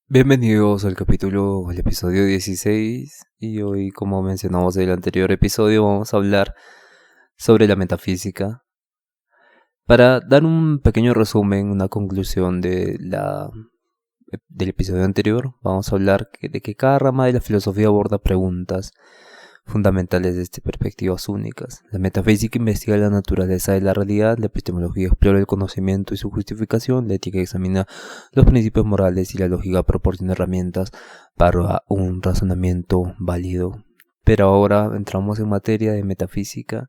Bienvenidos al episodio 16 y hoy, como mencionamos en el anterior episodio, vamos a hablar sobre la metafísica. Para dar un pequeño resumen, una conclusión del episodio anterior, vamos a hablar de que cada rama de la filosofía aborda preguntas fundamentales desde perspectivas únicas. La metafísica investiga la naturaleza de la realidad, la epistemología explora el conocimiento y su justificación, la ética examina los principios morales y la lógica proporciona herramientas para un razonamiento válido. Pero ahora entramos en materia de metafísica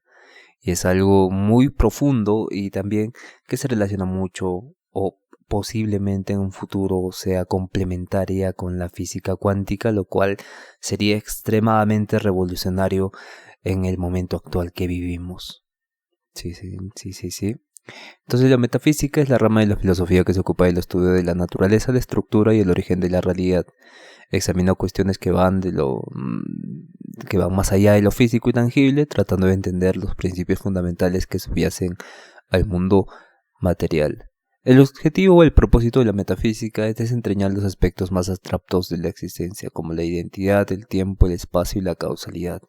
y es algo muy profundo y también que se relaciona mucho o posiblemente en un futuro sea complementaria con la física cuántica, lo cual sería extremadamente revolucionario en el momento actual que vivimos. Sí. Entonces la metafísica es la rama de la filosofía que se ocupa del estudio de la naturaleza, la estructura y el origen de la realidad. Examina cuestiones que van más allá de lo físico y tangible, tratando de entender los principios fundamentales que subyacen al mundo material. El objetivo o el propósito de la metafísica es desentrañar los aspectos más abstractos de la existencia, como la identidad, el tiempo, el espacio y la causalidad,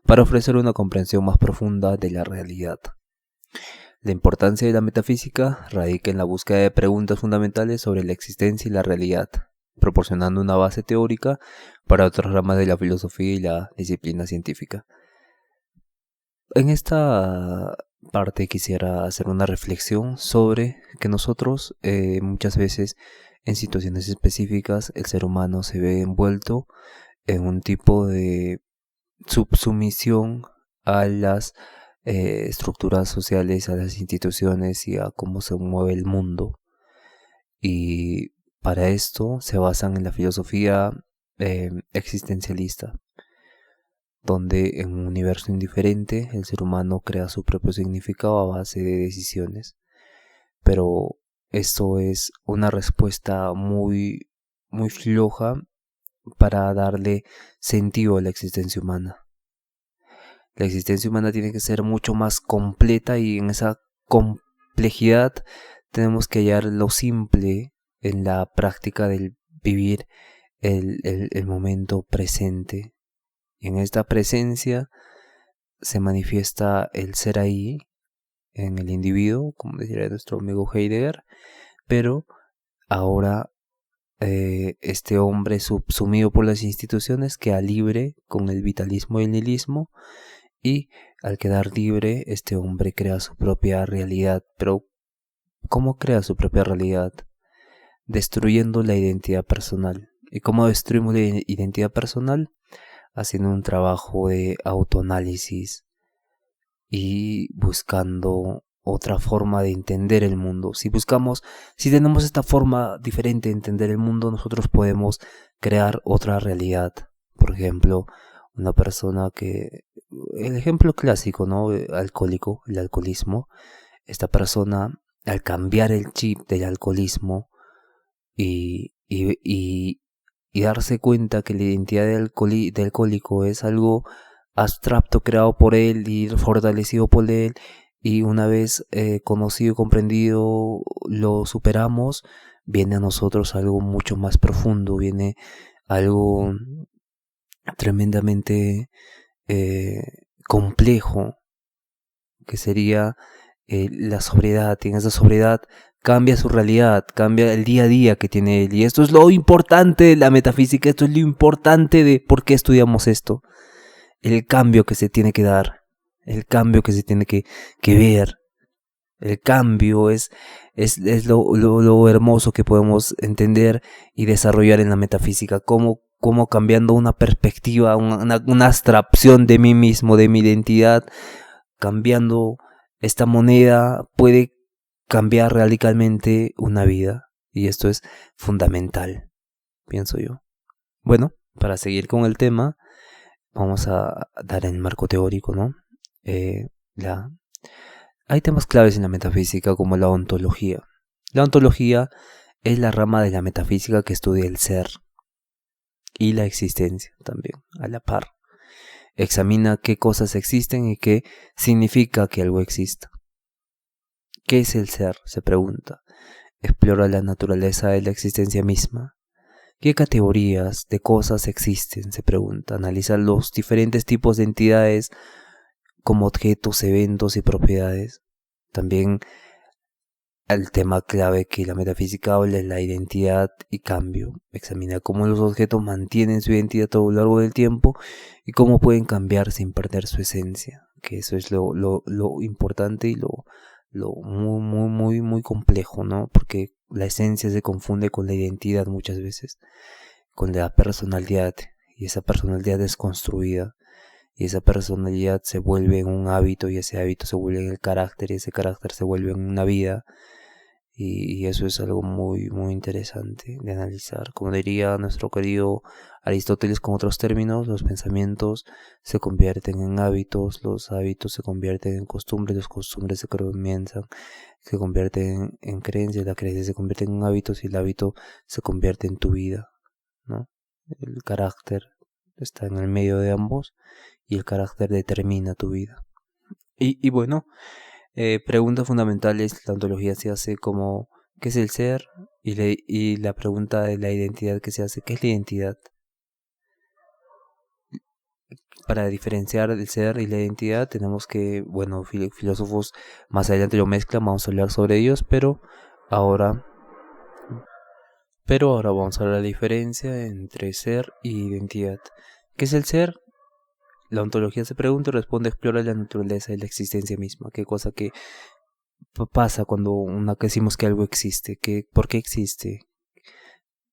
para ofrecer una comprensión más profunda de la realidad. La importancia de la metafísica radica en la búsqueda de preguntas fundamentales sobre la existencia y la realidad, proporcionando una base teórica para otras ramas de la filosofía y la disciplina científica. En esta parte quisiera hacer una reflexión sobre que nosotros muchas veces en situaciones específicas el ser humano se ve envuelto en un tipo de subsumisión a las estructuras sociales, a las instituciones y a cómo se mueve el mundo. Y para esto se basan en la filosofía existencialista, donde en un universo indiferente el ser humano crea su propio significado a base de decisiones. Pero esto es una respuesta muy floja para darle sentido a la existencia humana. La existencia humana tiene que ser mucho más completa y en esa complejidad tenemos que hallar lo simple en la práctica del vivir el momento presente. Y en esta presencia se manifiesta el ser ahí en el individuo, como decía nuestro amigo Heidegger, pero ahora este hombre subsumido por las instituciones queda libre con el vitalismo y el nihilismo, y al quedar libre este hombre crea su propia realidad. Pero ¿cómo crea su propia realidad? Destruyendo la identidad personal. ¿Y cómo destruimos la identidad personal? Haciendo un trabajo de autoanálisis y buscando otra forma de entender el mundo. Si tenemos esta forma diferente de entender el mundo, nosotros podemos crear otra realidad. Por ejemplo, una persona el ejemplo clásico, ¿no? Alcohólico, el alcoholismo. Esta persona, al cambiar el chip del alcoholismo y darse cuenta que la identidad de alcohólico es algo abstracto creado por él y fortalecido por él, y una vez conocido y comprendido lo superamos, viene a nosotros algo mucho más profundo, viene algo tremendamente complejo, que sería la sobriedad. Y en esa sobriedad cambia su realidad, cambia el día a día que tiene él. Y esto es lo importante de la metafísica, esto es lo importante de por qué estudiamos esto. El cambio que se tiene que dar, el cambio que se tiene que ver. El cambio es lo hermoso que podemos entender y desarrollar en la metafísica. Cómo cambiando una perspectiva, una abstracción de mí mismo, de mi identidad, cambiando esta moneda puede cambiar radicalmente una vida. Y esto es fundamental, pienso yo. Bueno, para seguir con el tema, vamos a dar el marco teórico, ¿no? Hay temas claves en la metafísica como la ontología. La ontología es la rama de la metafísica que estudia el ser y la existencia también, a la par. Examina qué cosas existen y qué significa que algo exista. ¿Qué es el ser?, se pregunta. Explora la naturaleza de la existencia misma. ¿Qué categorías de cosas existen? Se pregunta. Analiza los diferentes tipos de entidades como objetos, eventos y propiedades. También el tema clave que la metafísica habla es la identidad y cambio. Examina cómo los objetos mantienen su identidad a lo largo del tiempo y cómo pueden cambiar sin perder su esencia. Que eso es lo importante y lo muy complejo, ¿no? Porque la esencia se confunde con la identidad muchas veces, con la personalidad, y esa personalidad es construida. Y esa personalidad se vuelve en un hábito, y ese hábito se vuelve en el carácter, y ese carácter se vuelve en una vida. Y eso es algo muy interesante de analizar. Como diría nuestro querido Aristóteles con otros términos, los pensamientos se convierten en hábitos, los hábitos se convierten en costumbres, los costumbres se convierten en creencias, la creencia se convierte en hábitos y el hábito se convierte en tu vida, ¿no? El carácter está en el medio de ambos y el carácter determina tu vida. Y bueno, preguntas fundamentales, la ontología se hace como ¿qué es el ser? Y la pregunta de la identidad que se hace, ¿qué es la identidad? Para diferenciar el ser y la identidad tenemos que, bueno, filósofos más adelante lo mezclan, vamos a hablar sobre ellos, pero ahora vamos a hablar de la diferencia entre ser y identidad. ¿Qué es el ser? La ontología se pregunta y responde, explora la naturaleza y la existencia misma. ¿Qué cosa que pasa cuando decimos que algo existe? ¿Por qué existe?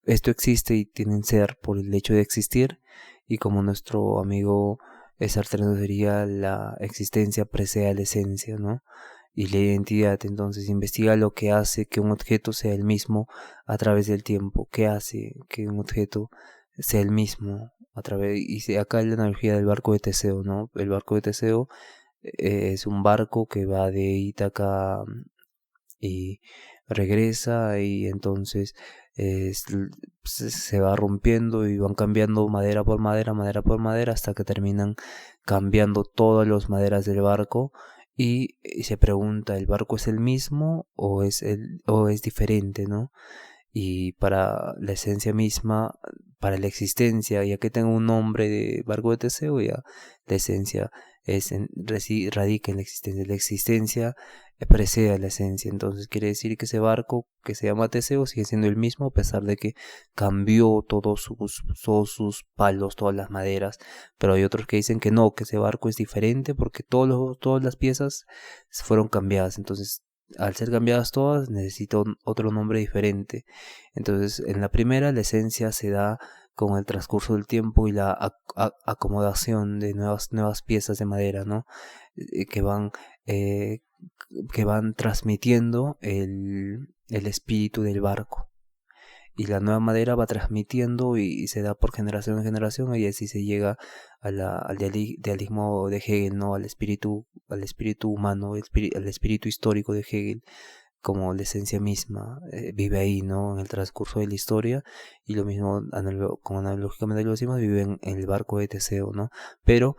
Esto existe y tiene ser por el hecho de existir, y como nuestro amigo Sartre nos diría, la existencia precede a la esencia, ¿no? Y la identidad, entonces, investiga lo que hace que un objeto sea el mismo a través del tiempo. ¿Qué hace que un objeto sea el mismo a través? Y acá hay la analogía del barco de Teseo, ¿no? El barco de Teseo es un barco que va de Ítaca y regresa, y entonces se va rompiendo y van cambiando madera por madera, hasta que terminan cambiando todas las maderas del barco. Y se pregunta, ¿el barco es el mismo o es diferente, ¿no? Y para la esencia misma, para la existencia, ya que tengo un nombre de barco de Teseo, ya la esencia radica en la existencia. La existencia precede a la esencia, entonces quiere decir que ese barco que se llama Teseo sigue siendo el mismo, a pesar de que cambió todos sus palos, todas las maderas. Pero hay otros que dicen que no, que ese barco es diferente porque todas las piezas fueron cambiadas. Entonces, al ser cambiadas todas, necesita otro nombre diferente. Entonces, en la primera, la esencia se da con el transcurso del tiempo y la acomodación de nuevas piezas de madera, ¿no? Que van transmitiendo el espíritu del barco. Y la nueva madera va transmitiendo y se da por generación en generación, y así se llega al idealismo de Hegel, ¿no? Al espíritu humano, al espíritu histórico de Hegel, como la esencia misma vive ahí, ¿no? En el transcurso de la historia. Y lo mismo, como analógicamente lo decimos, vive en el barco de Teseo, ¿no? Pero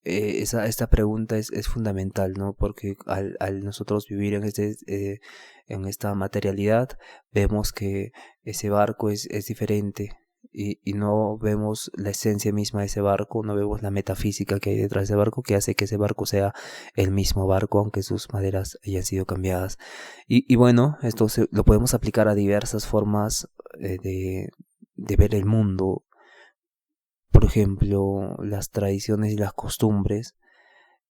esta pregunta es fundamental, ¿no? Porque al nosotros vivir en esta materialidad, vemos que ese barco es diferente, y no vemos la esencia misma de ese barco, no vemos la metafísica que hay detrás de ese barco, que hace que ese barco sea el mismo barco, aunque sus maderas hayan sido cambiadas. Y bueno, esto lo podemos aplicar a diversas formas de ver el mundo. Por ejemplo, las tradiciones y las costumbres.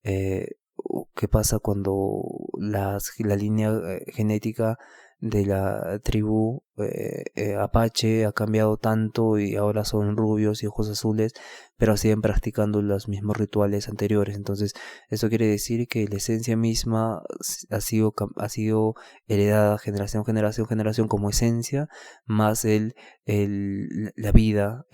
¿Qué pasa cuando la línea genética de la tribu Apache ha cambiado tanto y ahora son rubios y ojos azules, pero siguen practicando los mismos rituales anteriores? Entonces, eso quiere decir que la esencia misma ha sido heredada generación como esencia, más la vida,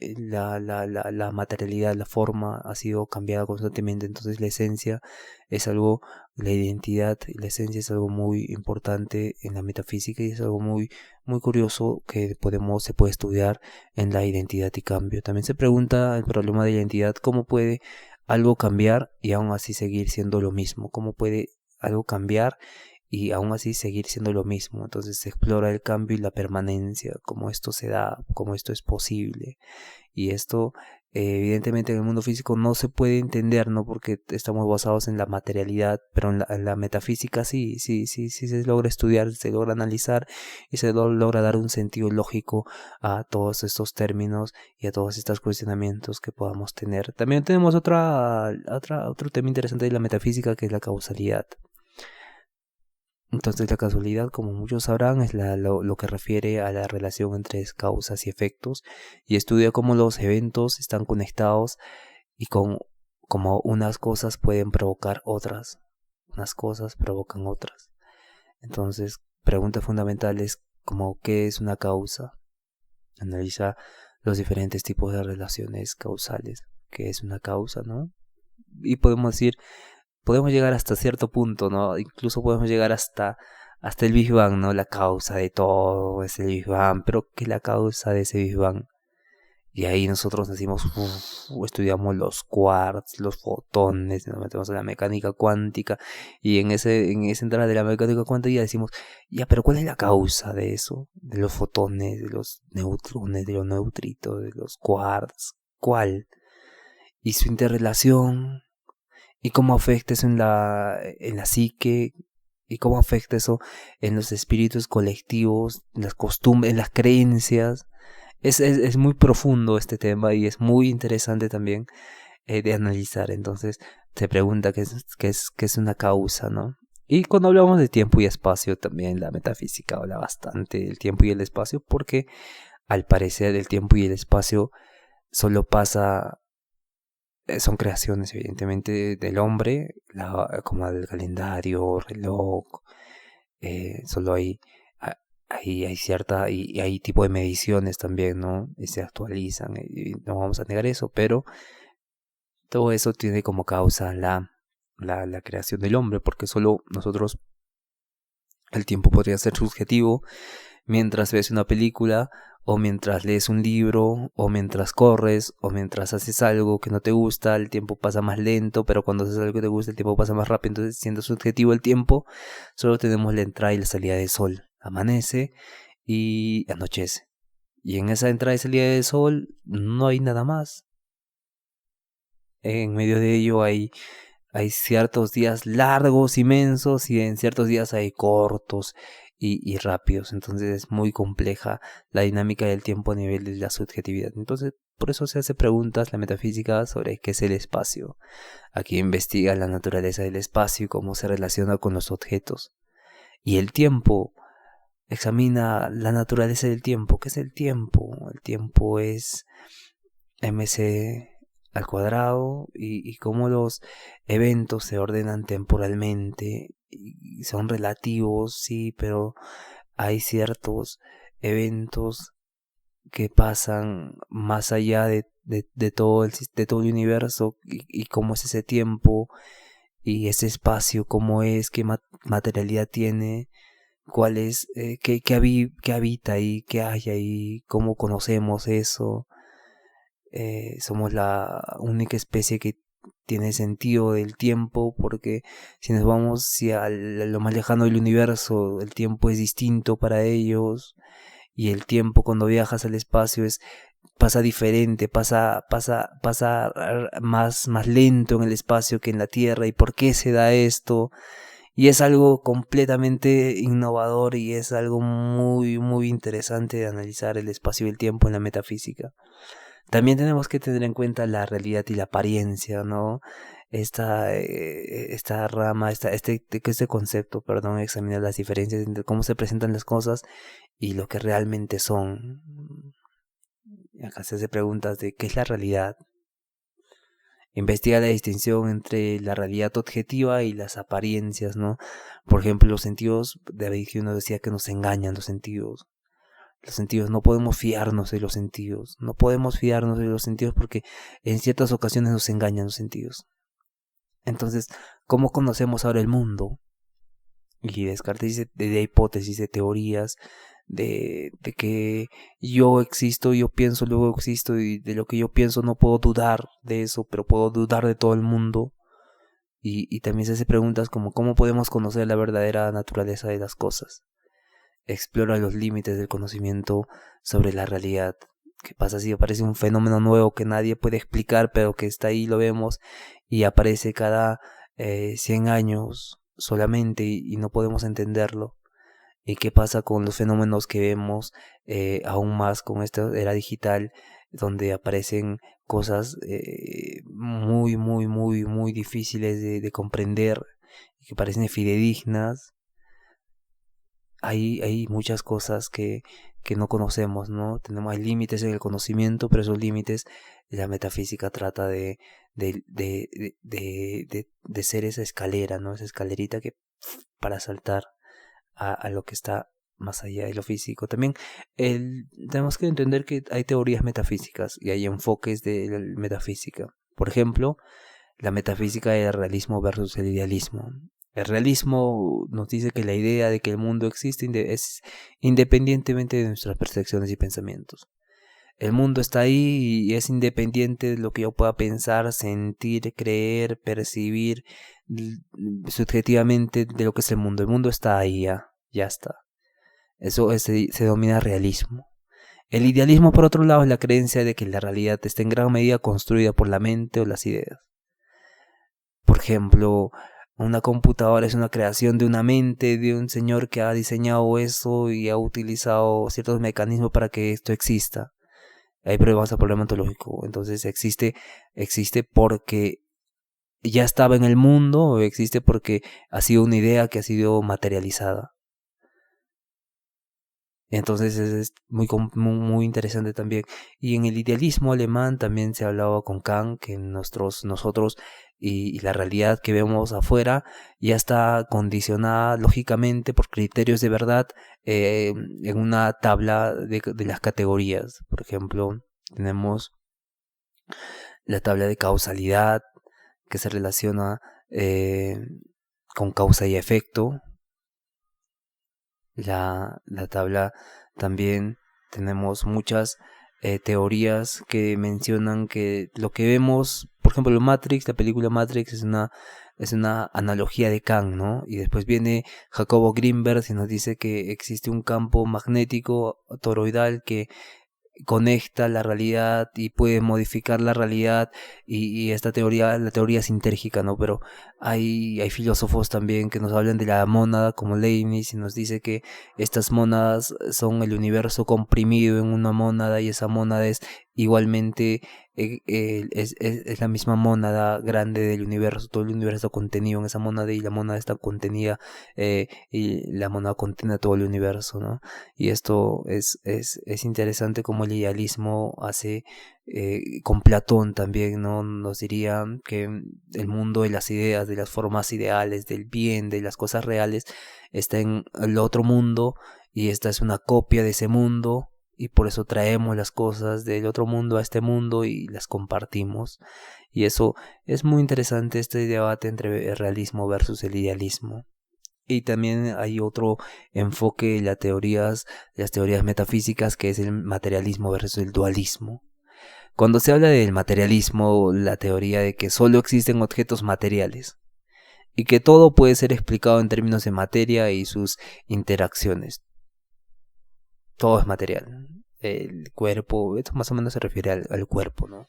la materialidad, la forma ha sido cambiada constantemente. Entonces, la esencia es algo, la identidad y la esencia es algo muy importante en la metafísica, y es algo muy curioso que se puede estudiar en la identidad y cambio. También se pregunta el problema de la identidad: ¿cómo puede algo cambiar y aún así seguir siendo lo mismo? ¿Cómo puede algo cambiar y aún así seguir siendo lo mismo. Entonces se explora el cambio y la permanencia, cómo esto se da, cómo esto es posible. Y esto, evidentemente, en el mundo físico no se puede entender, ¿no? Porque estamos basados en la materialidad, pero en la metafísica sí se logra estudiar, se logra analizar y se logra dar un sentido lógico a todos estos términos y a todos estos cuestionamientos que podamos tener. También tenemos otro tema interesante de la metafísica, que es la causalidad. Entonces la casualidad, como muchos sabrán, es lo que refiere a la relación entre causas y efectos, y estudia cómo los eventos están conectados y como unas cosas pueden provocar otras, unas cosas provocan otras. Entonces, preguntas fundamentales como ¿qué es una causa? Analiza los diferentes tipos de relaciones causales. ¿Qué es una causa, no? Y podemos llegar hasta cierto punto, ¿no? Incluso podemos llegar hasta el Big Bang, ¿no? La causa de todo es el Big Bang, pero ¿qué es la causa de ese Big Bang? Y ahí nosotros decimos, estudiamos los quarks, los fotones, nos metemos en la mecánica cuántica, y en esa entrada de la mecánica cuántica decimos, ya, pero ¿cuál es la causa de eso? De los fotones, de los neutrones, de los neutritos, de los quarks, ¿cuál? Y su interrelación, y cómo afecta eso en la psique, y cómo afecta eso en los espíritus colectivos, en las costumbres, en las creencias. Es muy profundo este tema y es muy interesante también de analizar. Entonces se pregunta qué es una causa, ¿no? Y cuando hablamos de tiempo y espacio, también la metafísica habla bastante del tiempo y el espacio, porque al parecer el tiempo y el espacio solo pasa, son creaciones evidentemente del hombre, como el calendario, reloj, solo hay cierta, y hay tipo de mediciones también, ¿no? Y se actualizan, y no vamos a negar eso, pero todo eso tiene como causa la creación del hombre, porque solo nosotros, el tiempo podría ser subjetivo, mientras ves una película, o mientras lees un libro, o mientras corres, o mientras haces algo que no te gusta, el tiempo pasa más lento, pero cuando haces algo que te gusta, el tiempo pasa más rápido. Entonces, siendo subjetivo el tiempo, solo tenemos la entrada y la salida del sol. Amanece y anochece. Y en esa entrada y salida del sol no hay nada más. En medio de ello hay ciertos días largos, inmensos, y en ciertos días hay cortos y rápidos. Entonces es muy compleja la dinámica del tiempo a nivel de la subjetividad. Entonces por eso se hace preguntas la metafísica sobre qué es el espacio. Aquí investiga la naturaleza del espacio y cómo se relaciona con los objetos. Y el tiempo examina la naturaleza del tiempo. ¿Qué es el tiempo? El tiempo es mc al cuadrado, y cómo los eventos se ordenan temporalmente y son relativos, sí, pero hay ciertos eventos que pasan más allá de todo de todo el universo, y cómo es ese tiempo y ese espacio, cómo es, qué materialidad tiene, cuál es, qué habita ahí, qué hay ahí, cómo conocemos eso. Somos la única especie que tiene sentido del tiempo, porque si nos vamos a lo más lejano del universo, el tiempo es distinto para ellos, y el tiempo cuando viajas al espacio pasa diferente, pasa más lento en el espacio que en la Tierra. ¿Y por qué se da esto? Y es algo completamente innovador, y es algo muy interesante de analizar el espacio y el tiempo en la metafísica. También tenemos que tener en cuenta la realidad y la apariencia, ¿no? Esta rama, este concepto, perdón, examinar las diferencias entre cómo se presentan las cosas y lo que realmente son. Acá se hace preguntas de qué es la realidad. Investiga la distinción entre la realidad objetiva y las apariencias, ¿no? Por ejemplo, los sentidos, David Hume decía que nos engañan los sentidos. Los sentidos, no podemos fiarnos de los sentidos. No podemos fiarnos de los sentidos porque en ciertas ocasiones nos engañan los sentidos. Entonces, ¿cómo conocemos ahora el mundo? Y Descartes dice de hipótesis, de teorías, de que yo existo, yo pienso, luego existo, y de lo que yo pienso no puedo dudar de eso, pero puedo dudar de todo el mundo. y también se hace preguntas como ¿cómo podemos conocer la verdadera naturaleza de las cosas? Explora los límites del conocimiento sobre la realidad. ¿Qué pasa si aparece un fenómeno nuevo que nadie puede explicar, pero que está ahí, lo vemos, y aparece cada 100 años solamente y no podemos entenderlo? ¿Y qué pasa con los fenómenos que vemos aún más con esta era digital, donde aparecen cosas muy, muy, muy, muy difíciles de comprender y que parecen fidedignas? Hay muchas cosas que no conocemos, ¿no? Hay límites en el conocimiento, pero esos límites la metafísica trata de ser esa escalera, ¿no? Esa escalerita que para saltar a lo que está más allá de lo físico. También tenemos que entender que hay teorías metafísicas y hay enfoques de la metafísica. Por ejemplo, la metafísica del realismo versus el idealismo. El realismo nos dice que la idea de que el mundo existe es independientemente de nuestras percepciones y pensamientos. El mundo está ahí y es independiente de lo que yo pueda pensar, sentir, creer, percibir subjetivamente de lo que es el mundo. El mundo está ahí, ya está. Eso se denomina realismo. El idealismo, por otro lado, es la creencia de que la realidad está en gran medida construida por la mente o las ideas. Por ejemplo, una computadora es una creación de una mente, de un señor que ha diseñado eso y ha utilizado ciertos mecanismos para que esto exista. Hay pruebas a problema ontológico. Entonces existe porque ya estaba en el mundo, o existe porque ha sido una idea que ha sido materializada. Entonces es muy, muy interesante también. Y en el idealismo alemán también se hablaba con Kant que nosotros y la realidad que vemos afuera ya está condicionada lógicamente por criterios de verdad en una tabla de las categorías. Por ejemplo, tenemos la tabla de causalidad que se relaciona con causa y efecto. La tabla también tenemos muchas teorías que mencionan que lo que vemos, por ejemplo, Matrix, la película Matrix es una analogía de Kant, ¿no? Y después viene Jacobo Greenberg y nos dice que existe un campo magnético toroidal que conecta la realidad y puede modificar la realidad y esta teoría, la teoría sintérgica, ¿no? Pero hay filósofos también que nos hablan de la mónada como Leibniz y nos dice que estas mónadas son el universo comprimido en una mónada y esa mónada es igualmente es la misma mónada grande del universo, todo el universo está contenido en esa mónada y la mónada está contenida y la mónada contiene todo el universo, ¿no? Y esto es interesante como el idealismo hace con Platón también, ¿no? Nos diría que el mundo de las ideas, de las formas ideales, del bien, de las cosas reales, está en el otro mundo y esta es una copia de ese mundo y por eso traemos las cosas del otro mundo a este mundo y las compartimos. Y eso es muy interesante, este debate entre el realismo versus el idealismo. Y también hay otro enfoque en las teorías metafísicas, que es el materialismo versus el dualismo. Cuando se habla del materialismo, la teoría de que solo existen objetos materiales y que todo puede ser explicado en términos de materia y sus interacciones. Todo es material. El cuerpo, esto más o menos se refiere al cuerpo, ¿no?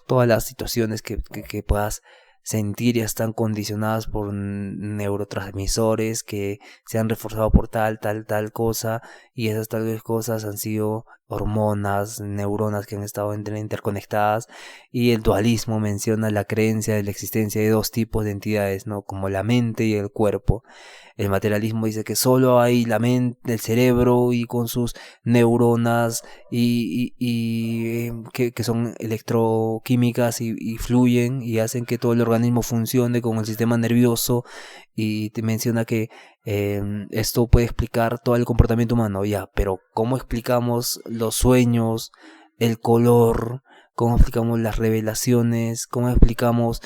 Todas las situaciones que puedas sentir ya están condicionadas por neurotransmisores que se han reforzado por tal cosa, y esas tales cosas han sido hormonas, neuronas que han estado interconectadas. Y el dualismo menciona la creencia de la existencia de dos tipos de entidades, ¿no? Como la mente y el cuerpo. El materialismo dice que solo hay la mente, el cerebro y con sus neuronas que son electroquímicas y fluyen y hacen que todo el organismo funcione con el sistema nervioso, y te menciona que esto puede explicar todo el comportamiento humano, ya, pero ¿cómo explicamos los sueños, el color? ¿Cómo explicamos las revelaciones? ¿Cómo explicamos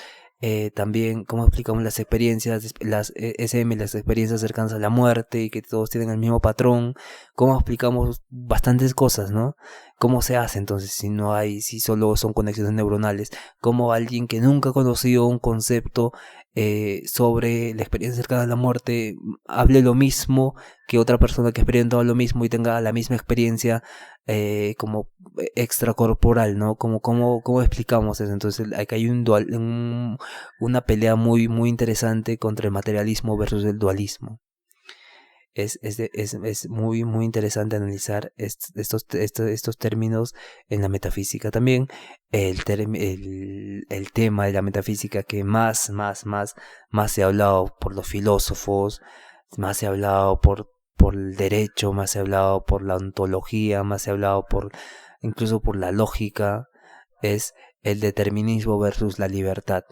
también cómo explicamos las experiencias, las SM, las experiencias cercanas a la muerte y que todos tienen el mismo patrón, cómo explicamos bastantes cosas, ¿no? ¿Cómo se hace entonces si solo son conexiones neuronales? ¿Cómo alguien que nunca ha conocido un concepto sobre la experiencia cercana a la muerte hable lo mismo que otra persona que ha experimentado lo mismo y tenga la misma experiencia como extracorporal, ¿no? ¿Cómo explicamos eso? Entonces acá hay una pelea muy interesante contra el materialismo versus el dualismo. Es muy interesante analizar estos términos en la metafísica. También el tema de la metafísica que más se ha hablado por los filósofos, más se ha hablado por el derecho, más se ha hablado por la ontología, más se ha hablado incluso por la lógica, es el determinismo versus la libertad.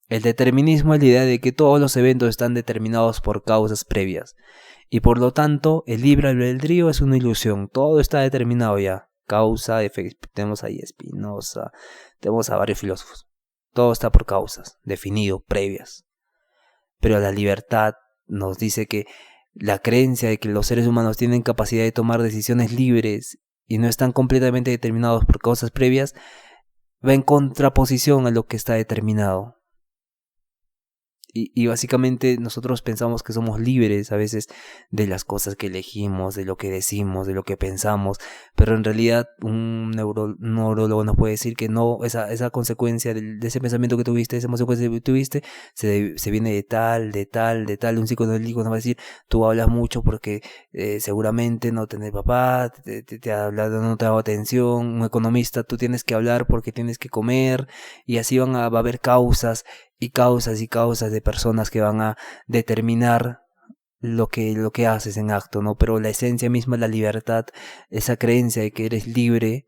El determinismo es la idea de que todos los eventos están determinados por causas previas y por lo tanto el libre albedrío es una ilusión, todo está determinado ya, causa, efecto. Tenemos ahí a Spinoza, tenemos a varios filósofos, todo está por causas, definido, previas. Pero la libertad nos dice que la creencia de que los seres humanos tienen capacidad de tomar decisiones libres y no están completamente determinados por causas previas va en contraposición a lo que está determinado. Y básicamente nosotros pensamos que somos libres a veces de las cosas que elegimos, de lo que decimos, de lo que pensamos, pero en realidad un neurólogo nos puede decir que no, esa consecuencia de ese pensamiento que tuviste, esa consecuencia que tuviste, se viene de tal, un psicoanalítico nos va a decir, tú hablas mucho porque seguramente no tenés papá, te ha hablado, no te ha dado atención, un economista, tú tienes que hablar porque tienes que comer, y así va a haber causas y causas de personas que van a determinar lo que haces en acto, ¿no? Pero la esencia misma, la libertad, esa creencia de que eres libre,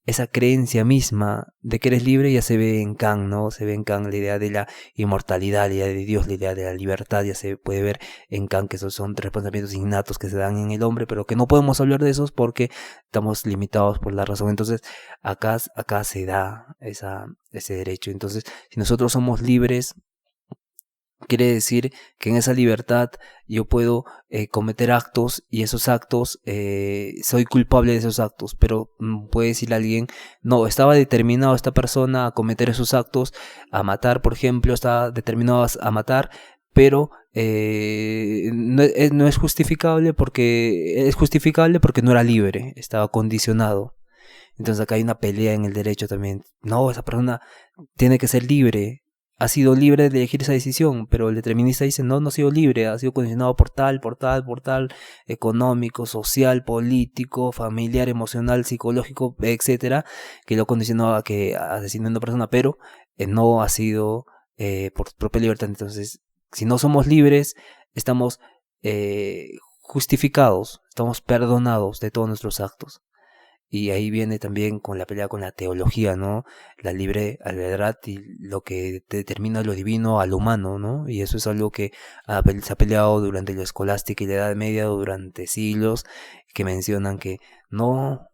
esa creencia misma de que eres libre ya se ve en Kant, ¿no? Se ve en Kant la idea de la inmortalidad, la idea de Dios, la idea de la libertad, ya se puede ver en Kant que esos son tres pensamientos innatos que se dan en el hombre, pero que no podemos hablar de esos porque estamos limitados por la razón. Entonces, acá se da ese derecho. Entonces, si nosotros somos libres, quiere decir que en esa libertad yo puedo cometer actos y esos actos, soy culpable de esos actos, pero puede decir alguien, no, estaba determinado esta persona a cometer esos actos, a matar, por ejemplo, estaba determinado a matar, pero no es justificable porque no era libre, estaba condicionado. Entonces acá hay una pelea en el derecho también. No, esa persona tiene que ser libre, ha sido libre de elegir esa decisión, pero el determinista dice, no ha sido libre, ha sido condicionado por tal, económico, social, político, familiar, emocional, psicológico, etcétera, que lo condicionó a que asesine a una persona, pero no ha sido por propia libertad. Entonces, si no somos libres, estamos justificados, estamos perdonados de todos nuestros actos. Y ahí viene también con la pelea con la teología, ¿no? La libre albedrío y lo que determina lo divino a lo humano, ¿no? Y eso es algo que se ha peleado durante la escolástica y la Edad Media durante siglos, que mencionan que no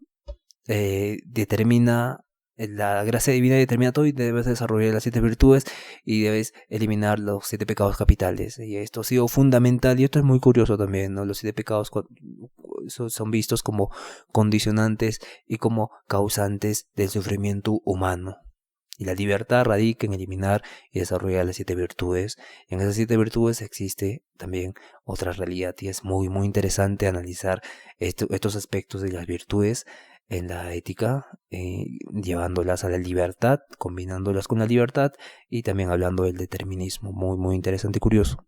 determina, la gracia divina determina todo y debes desarrollar las 7 virtudes y debes eliminar los 7 pecados capitales. Y esto ha sido fundamental y esto es muy curioso también, ¿no? Los 7 pecados son vistos como condicionantes y como causantes del sufrimiento humano. Y la libertad radica en eliminar y desarrollar las 7 virtudes. Y en esas 7 virtudes existe también otra realidad y es muy interesante analizar estos aspectos de las virtudes en la ética, llevándolas a la libertad, combinándolas con la libertad y también hablando del determinismo. Muy interesante y curioso.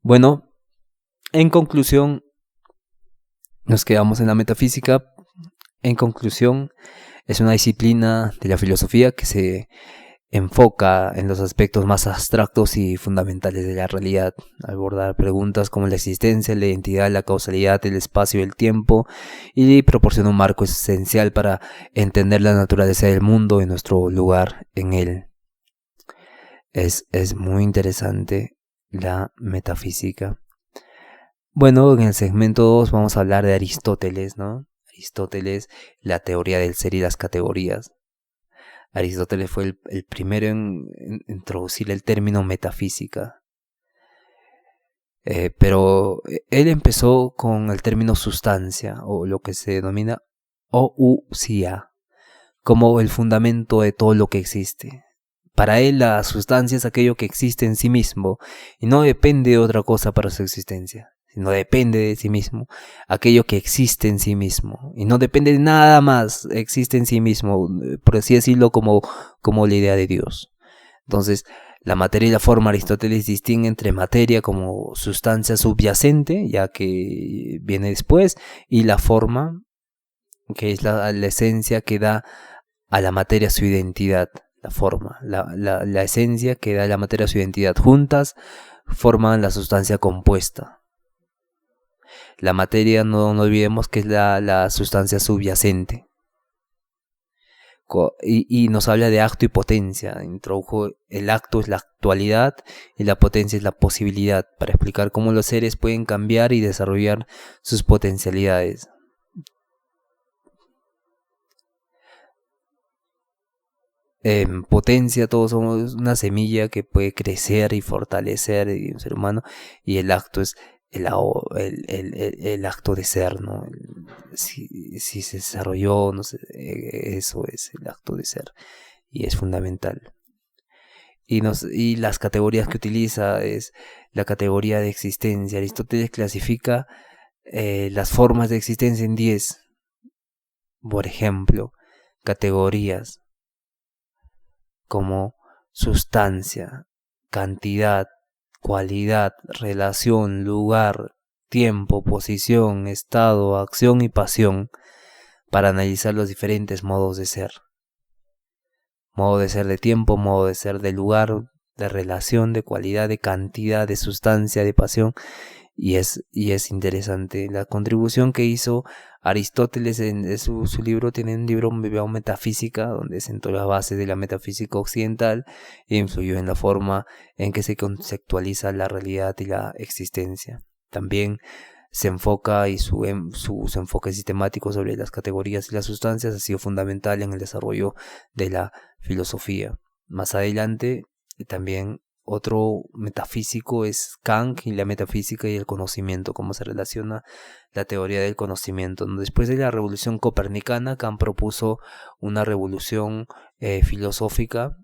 Bueno, en conclusión, nos quedamos en la metafísica. En conclusión, es una disciplina de la filosofía que se enfoca en los aspectos más abstractos y fundamentales de la realidad, abordar preguntas como la existencia, la identidad, la causalidad, el espacio y el tiempo, y proporciona un marco esencial para entender la naturaleza del mundo y nuestro lugar en él. Es muy interesante la metafísica. Bueno, en el segmento 2 vamos a hablar de Aristóteles, ¿no? Aristóteles, la teoría del ser y las categorías. Aristóteles fue el primero en introducir el término metafísica. Pero él empezó con el término sustancia, o lo que se denomina ousia, como el fundamento de todo lo que existe. Para él la sustancia es aquello que existe en sí mismo y no depende de otra cosa para su existencia, sino depende de sí mismo, aquello que existe en sí mismo y no depende de nada más, existe en sí mismo, por así decirlo, como la idea de Dios. Entonces, la materia y la forma, Aristóteles distingue entre materia como sustancia subyacente, ya que viene después, y la forma, que es la esencia que da a la materia su identidad. La forma, la esencia que da a la materia su identidad. Juntas forman la sustancia compuesta. La materia, no olvidemos que es la sustancia subyacente. Y nos habla de acto y potencia. Introdujo el acto es la actualidad y la potencia es la posibilidad, para explicar cómo los seres pueden cambiar y desarrollar sus potencialidades. Potencia, todos somos una semilla que puede crecer y fortalecer en un ser humano, y el acto es el acto de ser, ¿no? Si se desarrolló, no sé, eso es el acto de ser y es fundamental. Y las categorías que utiliza es la categoría de existencia. Aristóteles clasifica las formas de existencia en 10, por ejemplo, categorías como sustancia, cantidad, cualidad, relación, lugar, tiempo, posición, estado, acción y pasión, para analizar los diferentes modos de ser. Modo de ser de tiempo, modo de ser de lugar, de relación, de cualidad, de cantidad, de sustancia, de pasión. Y es interesante la contribución que hizo Aristóteles en su libro. Tiene un libro Metafísica, donde sentó las bases de la metafísica occidental e influyó en la forma en que se conceptualiza la realidad y la existencia. También se enfoca y su enfoque sistemático sobre las categorías y las sustancias ha sido fundamental en el desarrollo de la filosofía. Más adelante también otro metafísico es Kant, y la metafísica y el conocimiento, cómo se relaciona la teoría del conocimiento. Después de la revolución copernicana, Kant propuso una revolución filosófica,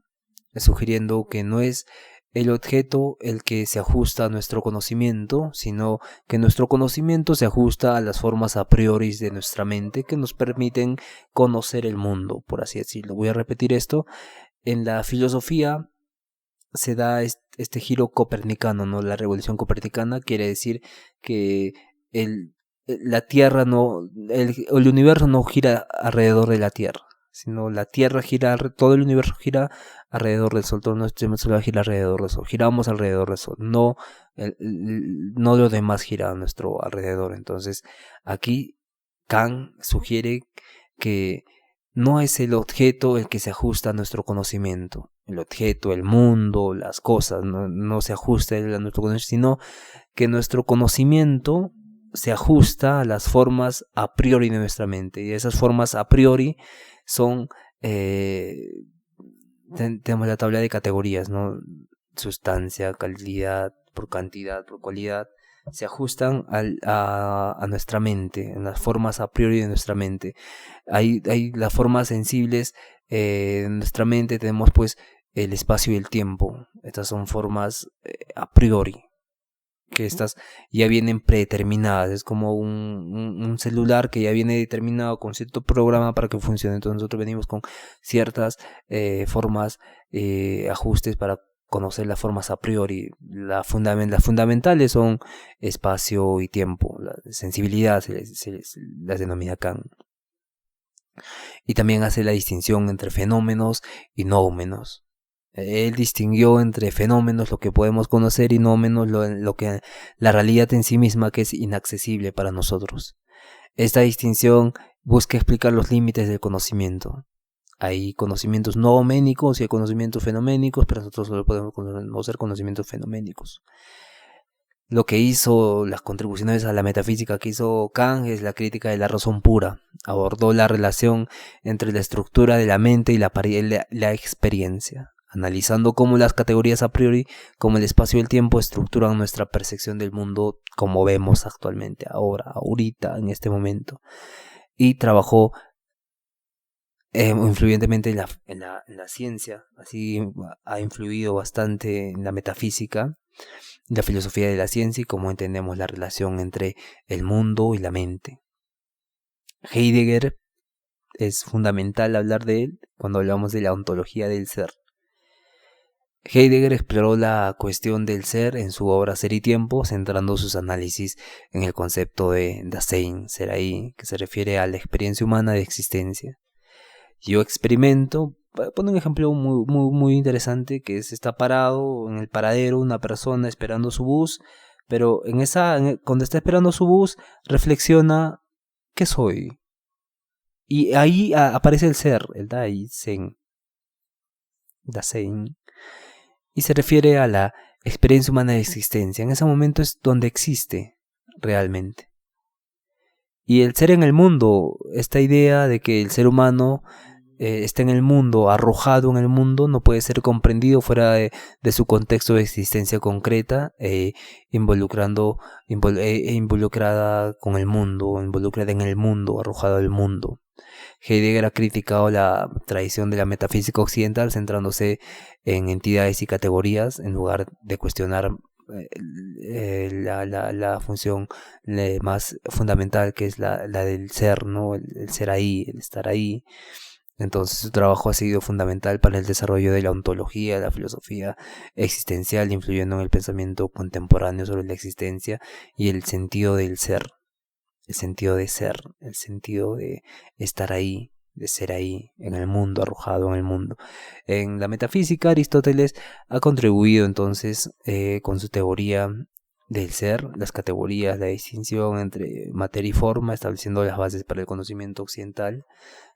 sugiriendo que no es el objeto el que se ajusta a nuestro conocimiento, sino que nuestro conocimiento se ajusta a las formas a priori de nuestra mente que nos permiten conocer el mundo, por así decirlo. Voy a repetir esto. En la filosofía se da este giro copernicano, ¿no? La revolución copernicana quiere decir que la Tierra el universo no gira alrededor de la Tierra, sino la Tierra gira, todo el universo gira alrededor del Sol, todo nuestro sistema solar gira alrededor del Sol, giramos alrededor del Sol, no lo demás gira a nuestro alrededor. Entonces aquí Kant sugiere que no es el objeto el que se ajusta a nuestro conocimiento. El objeto, el mundo, las cosas, no se ajusta a nuestro conocimiento, sino que nuestro conocimiento se ajusta a las formas a priori de nuestra mente. Y esas formas a priori son, tenemos la tabla de categorías, ¿no? Sustancia, calidad, por cantidad, por cualidad, se ajustan a nuestra mente, en las formas a priori de nuestra mente. Hay las formas sensibles en nuestra mente, tenemos pues el espacio y el tiempo. Estas son formas a priori, que estas ya vienen predeterminadas. Es como un celular que ya viene determinado con cierto programa para que funcione. Entonces nosotros venimos con ciertas formas, ajustes para conocer las formas a priori. Las fundamentales son espacio y tiempo. La sensibilidad las denomina Kant. Y también hace la distinción entre fenómenos y noúmenos. Él distinguió entre fenómenos, lo que podemos conocer, y noúmenos, lo que la realidad en sí misma, que es inaccesible para nosotros. Esta distinción busca explicar los límites del conocimiento. Hay conocimientos nouménicos y hay conocimientos fenoménicos, pero nosotros solo podemos conocer conocimientos fenoménicos. lo que hizo, las contribuciones a la metafísica que hizo Kant es la crítica de la razón pura. Abordó la relación entre la estructura de la mente y la experiencia, analizando cómo las categorías a priori, como el espacio y el tiempo, estructuran nuestra percepción del mundo como vemos actualmente, ahorita, en este momento. Y trabajó influyentemente en la ciencia, así ha influido bastante en la metafísica, la filosofía de la ciencia y cómo entendemos la relación entre el mundo y la mente. Heidegger es fundamental hablar de él cuando hablamos de la ontología del ser. Heidegger exploró la cuestión del ser en su obra Ser y Tiempo, centrando sus análisis en el concepto de Dasein, ser ahí, que se refiere a la experiencia humana de existencia. Yo experimento, pone un ejemplo muy interesante, que es: está parado en el paradero una persona esperando su bus, pero cuando está esperando su bus reflexiona: ¿qué soy? Y ahí aparece el ser, el Dasein, y se refiere a la experiencia humana de existencia. En ese momento es donde existe realmente. Y el ser en el mundo, esta idea de que el ser humano está en el mundo, arrojado en el mundo, no puede ser comprendido fuera de su contexto de existencia concreta, involucrada con el mundo, involucrada en el mundo, arrojado al mundo. Heidegger ha criticado la tradición de la metafísica occidental, centrándose en entidades y categorías en lugar de cuestionar la función más fundamental, que es la del ser, ¿no? El ser ahí, el estar ahí. Entonces su trabajo ha sido fundamental para el desarrollo de la ontología, la filosofía existencial, influyendo en el pensamiento contemporáneo sobre la existencia y el sentido del ser, el sentido de ser, el sentido de estar ahí, de ser ahí, en el mundo, arrojado en el mundo. En la metafísica, Aristóteles ha contribuido entonces con su teoría del ser, las categorías, la distinción entre materia y forma, estableciendo las bases para el conocimiento occidental.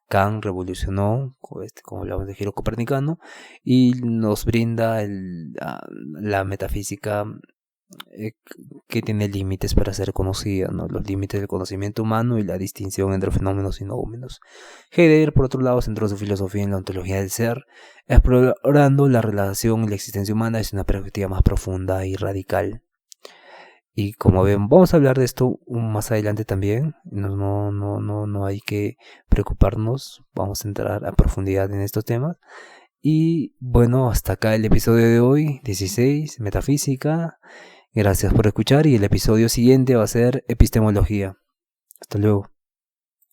Kant revolucionó, como hablamos de giro copernicano, y nos brinda la metafísica que tiene límites para ser conocida, ¿no? Los límites del conocimiento humano y la distinción entre fenómenos y nómenos. Heidegger, por otro lado, centró su filosofía en la ontología del ser, explorando la relación y la existencia humana desde una perspectiva más profunda y radical. Y como ven, vamos a hablar de esto más adelante también. No hay que preocuparnos. Vamos a entrar a profundidad en estos temas. Y bueno, hasta acá el episodio de hoy, 16, metafísica. Gracias por escuchar, y el episodio siguiente va a ser epistemología. Hasta luego.